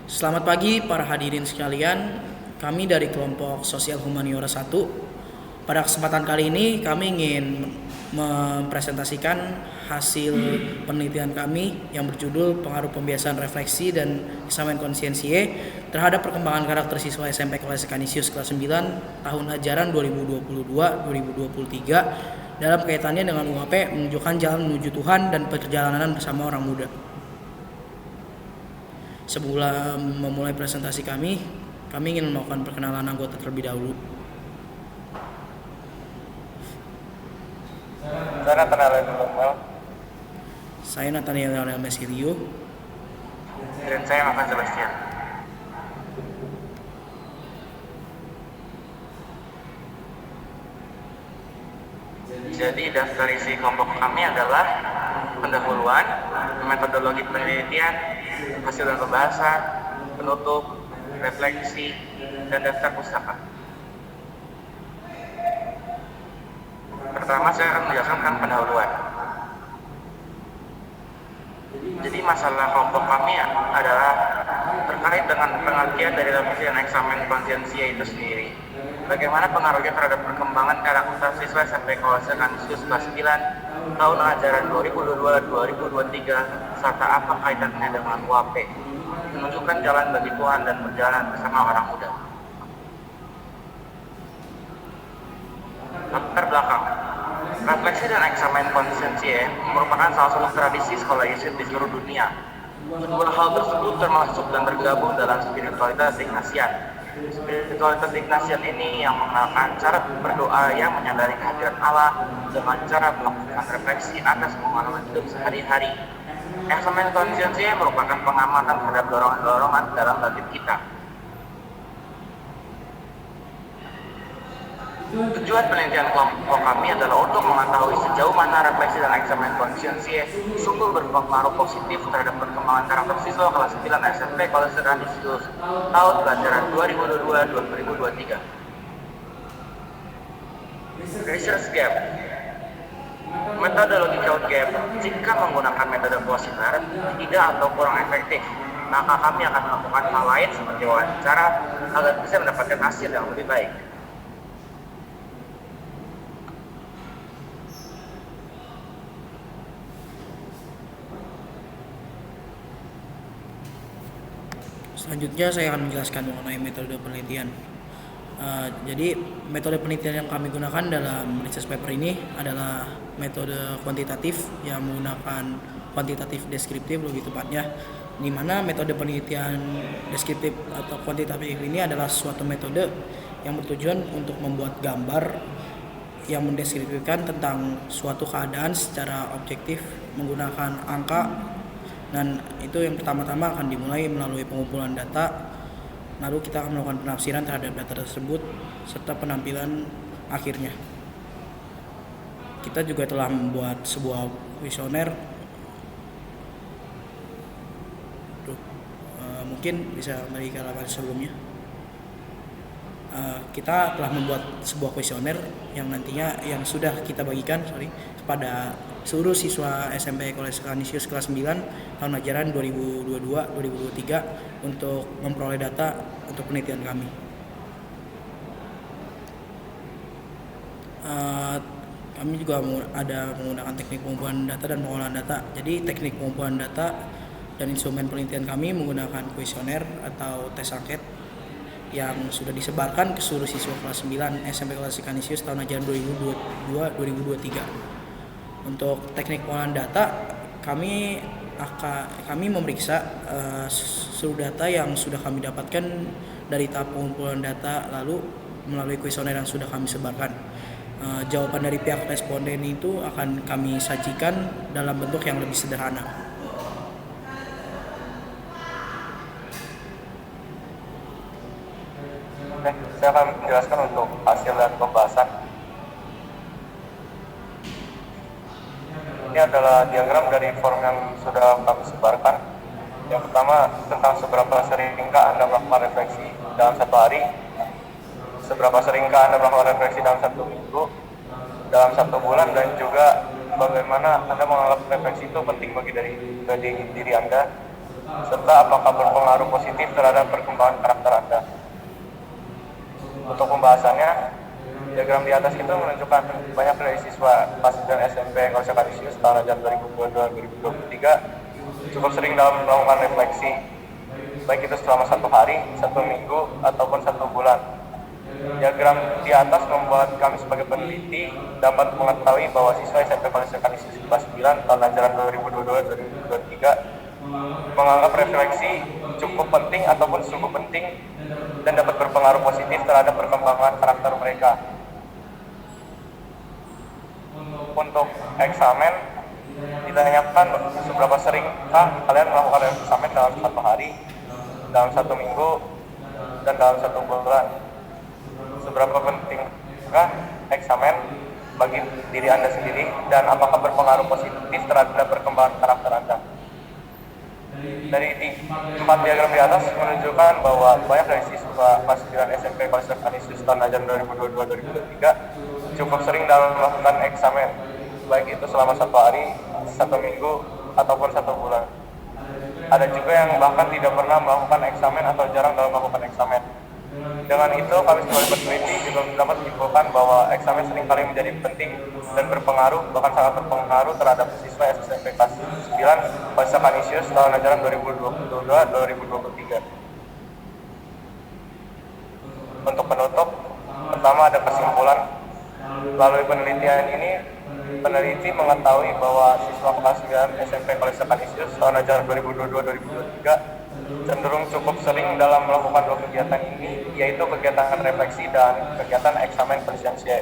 Selamat pagi para hadirin sekalian. Kami dari kelompok Sosial Humaniora 1. Pada kesempatan kali ini kami ingin mempresentasikan hasil penelitian kami yang berjudul Pengaruh Pembiasaan Refleksi dan Eksamen Konsiensie terhadap perkembangan karakter siswa SMP kelas Kanisius kelas 9 tahun ajaran 2022-2023 dalam kaitannya dengan UAP menunjukkan jalan menuju Tuhan dan perjalanan bersama orang muda. Sebelum memulai presentasi kami ingin melakukan perkenalan anggota terlebih dahulu. Saya Nathaniel Leonel Mesirio. Dan saya Makan Sebastian. Jadi daftar isi kelompok kami adalah pendahuluan, metodologi penelitian, hasil dan pembahasan, penutup, refleksi, dan daftar pustaka. Pertama saya akan menjelaskan tentang pendahuluan. Jadi masalah kelompok kami adalah terkait dengan pengertian dari refleksi dan eksamen konsiensia itu sendiri. Bagaimana pengaruhnya terhadap perkembangan karakter siswa SMP kelas Kanisius kelas 9 tahun ajaran 2022-2023 serta apa kaitannya dengan UAP, menunjukkan jalan bagi Tuhan dan perjalanan bersama orang muda. Latar belakang. Refleksi dan eksamen konsiensie merupakan salah satu tradisi sekolah Yesuit di seluruh dunia. Kedua hal tersebut termasuk dan tergabung dalam spiritualitas Ignatian. Spiritualitas Ignatian ini yang mengenalkan cara berdoa yang menyadari kehadiran Allah dengan cara melakukan refleksi atas pengalaman hidup sehari-hari. Eksamen konsiensie merupakan pengamatan terhadap dorongan-dorongan dalam batin kita. Tujuan penelitian kelompok kami adalah untuk mengetahui sejauh mana refleksi dan eksamen konsiensie sungguh berpengaruh positif terhadap perkembangan karakter siswa kelas 9 SMP kelas Kanisius tahun pelajaran 2022-2023. Research Gap. Metodologi Count Gap. Jika menggunakan metode kuesioner tidak atau kurang efektif, maka kami akan melakukan hal lain seperti wawancara agar bisa mendapatkan hasil yang lebih baik. Selanjutnya saya akan menjelaskan mengenai metode penelitian. Jadi metode penelitian yang kami gunakan dalam research paper ini adalah metode kuantitatif yang menggunakan kuantitatif deskriptif lebih tepatnya, di mana metode penelitian deskriptif atau kuantitatif ini adalah suatu metode yang bertujuan untuk membuat gambar yang mendeskripsikan tentang suatu keadaan secara objektif menggunakan angka. Dan itu yang pertama-tama akan dimulai melalui pengumpulan data, lalu kita akan melakukan penafsiran terhadap data tersebut serta penampilan akhirnya. Kita juga telah membuat sebuah kuesioner. Mungkin bisa kembali ke halaman sebelumnya. Kita telah membuat sebuah kuesioner yang nantinya yang sudah kita bagikan kepada seluruh siswa SMP kelas Kanisius kelas 9 tahun ajaran 2022-2023 untuk memperoleh data untuk penelitian kami. Kami juga ada menggunakan teknik pengumpulan data dan pengolahan data. Jadi teknik pengumpulan data dan instrumen penelitian kami menggunakan kuesioner atau tes angket yang sudah disebarkan ke seluruh siswa kelas 9 SMP kelas Kanisius tahun ajaran 2022-2023. Untuk teknik pengolahan data, kami memeriksa seluruh data yang sudah kami dapatkan dari tahap pengumpulan data, lalu melalui kuesioner yang sudah kami sebarkan. Jawaban dari pihak responden itu akan kami sajikan dalam bentuk yang lebih sederhana. Oke, saya akan menjelaskan untuk hasil dan pembahasan. Ini adalah diagram dari form yang sudah kami sebarkan. Yang pertama tentang seberapa seringkah Anda melakukan refleksi dalam satu hari, seberapa seringkah Anda melakukan refleksi dalam satu minggu, dalam satu bulan, dan juga bagaimana Anda menganggap refleksi itu penting bagi diri Anda. serta apakah berpengaruh positif terhadap perkembangan karakter Anda. Untuk pembahasannya, diagram di atas itu menunjukkan banyak dari siswa kelas 9 SMP Kausa Kanisius tahun ajaran 2022-2023 cukup sering dalam melakukan refleksi, baik itu selama 1 hari, 1 minggu, ataupun 1 bulan. Diagram di atas membuat kami sebagai peneliti dapat mengetahui bahwa siswa SMP Kausa Kanisius kelas 9 tahun ajaran 2022-2023 menganggap refleksi cukup penting ataupun sungguh penting dan dapat berpengaruh positif terhadap perkembangan karakter mereka. Untuk eksamen, ditanyakan seberapa seringkah kalian melakukan eksamen dalam 1 hari, dalam 1 minggu, dan dalam 1 bulan. Seberapa pentingkah eksamen bagi diri Anda sendiri dan apakah berpengaruh positif terhadap perkembangan karakter Anda. Dari 4 diagram di atas menunjukkan bahwa banyak dari siswa kelas 9 SMP Kausa Kanisius tahun ajaran 2022-2023 cukup sering dalam melakukan eksamen, baik itu selama 1 hari, 1 minggu, ataupun 1 bulan. Ada juga yang bahkan tidak pernah melakukan eksamen atau jarang dalam melakukan eksamen. Dengan itu, kami sebagai peneliti juga dapat menyimpulkan bahwa eksamen seringkali menjadi penting dan berpengaruh, bahkan sangat berpengaruh terhadap siswa SMP kelas 9 Kausa Kanisius tahun ajaran 2022-2023. Untuk penutup, pertama ada kesimpulan. Melalui penelitian ini, peneliti mengetahui bahwa siswa kelas 9 SMP Kausa Kanisius tahun ajaran 2022-2023 cenderung cukup sering dalam melakukan 2 kegiatan ini, yaitu kegiatan refleksi dan kegiatan eksamen presential.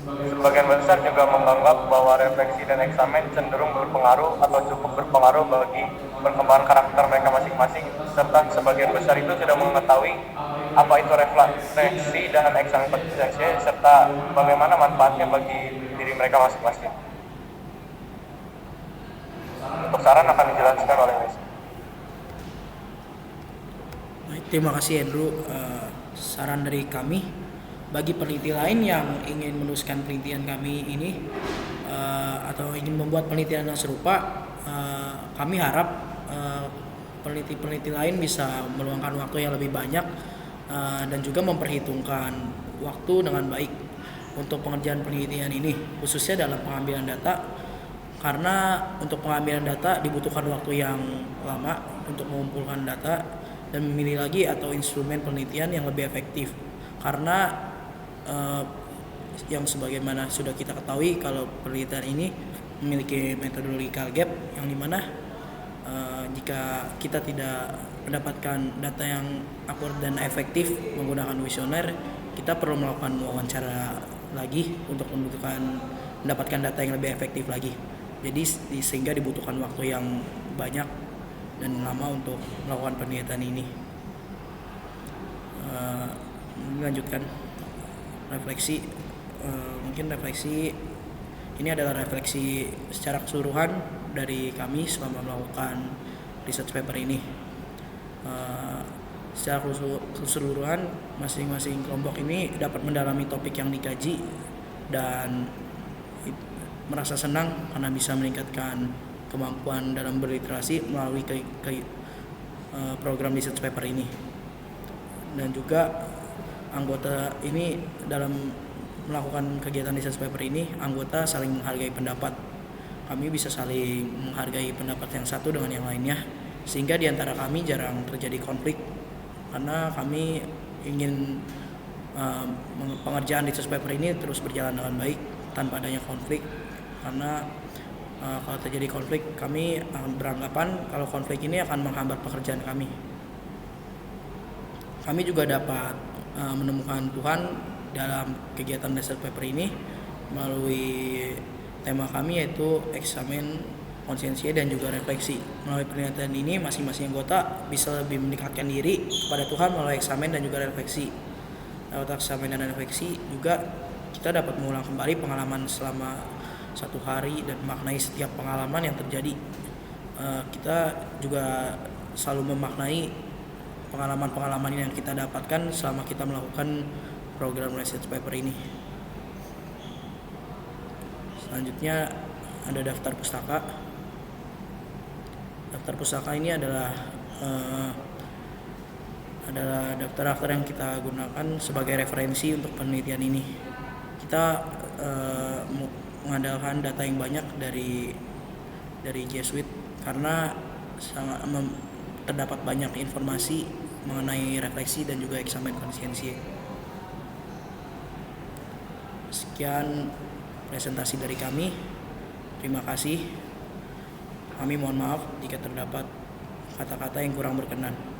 Sebagian besar juga menganggap bahwa refleksi dan eksamen cenderung berpengaruh atau cukup berpengaruh bagi perkembangan karakter mereka masing-masing, serta sebagian besar itu sudah mengetahui apa itu refleksi dan eksamen presential serta bagaimana manfaatnya bagi diri mereka masing-masing. Untuk saran akan dijelaskan oleh Miss. Terima kasih Andrew. Saran dari kami bagi peneliti lain yang ingin meneruskan penelitian kami ini atau ingin membuat penelitian yang serupa, kami harap peneliti-peneliti lain bisa meluangkan waktu yang lebih banyak dan juga memperhitungkan waktu dengan baik untuk pengerjaan penelitian ini, khususnya dalam pengambilan data, karena untuk pengambilan data dibutuhkan waktu yang lama untuk mengumpulkan data dan memilih lagi atau instrumen penelitian yang lebih efektif, karena yang sebagaimana sudah kita ketahui kalau penelitian ini memiliki metodological gap yang dimana jika kita tidak mendapatkan data yang akurat dan efektif menggunakan kuesioner, kita perlu melakukan wawancara lagi untuk mendapatkan data yang lebih efektif lagi. Jadi sehingga dibutuhkan waktu yang banyak dan lama untuk melakukan penelitian ini. Melanjutkan refleksi, mungkin refleksi ini adalah refleksi secara keseluruhan dari kami selama melakukan research paper ini. Secara keseluruhan masing-masing kelompok ini dapat mendalami topik yang dikaji dan merasa senang karena bisa meningkatkan kemampuan dalam berliterasi melalui program research paper ini. Dan juga anggota ini dalam melakukan kegiatan research paper ini, anggota saling menghargai pendapat. Kami bisa saling menghargai pendapat yang satu dengan yang lainnya, sehingga di antara kami jarang terjadi konflik, karena kami ingin pengerjaan research paper ini terus berjalan dengan baik tanpa adanya konflik. Karena kalau terjadi konflik, kami akan beranggapan kalau konflik ini akan menghambat pekerjaan kami. Kami juga dapat menemukan Tuhan dalam kegiatan research paper ini melalui tema kami, yaitu eksamen, konsensia, dan juga refleksi. Melalui penelitian ini, masing-masing anggota bisa lebih mendekatkan diri kepada Tuhan melalui eksamen dan juga refleksi. Lewat eksamen dan refleksi juga kita dapat mengulang kembali pengalaman selama 1 hari dan memaknai setiap pengalaman yang terjadi. Kita juga selalu memaknai pengalaman-pengalaman yang kita dapatkan selama kita melakukan program research paper ini. Selanjutnya ada daftar pustaka. Daftar pustaka ini adalah eh, adalah daftar-daftar yang kita gunakan sebagai referensi untuk penelitian ini. Kita mengandalkan data yang banyak dari Jesuit karena terdapat banyak informasi mengenai refleksi dan juga eksamen konsistensi. Sekian presentasi dari kami. Terima kasih. Kami mohon maaf jika terdapat kata-kata yang kurang berkenan.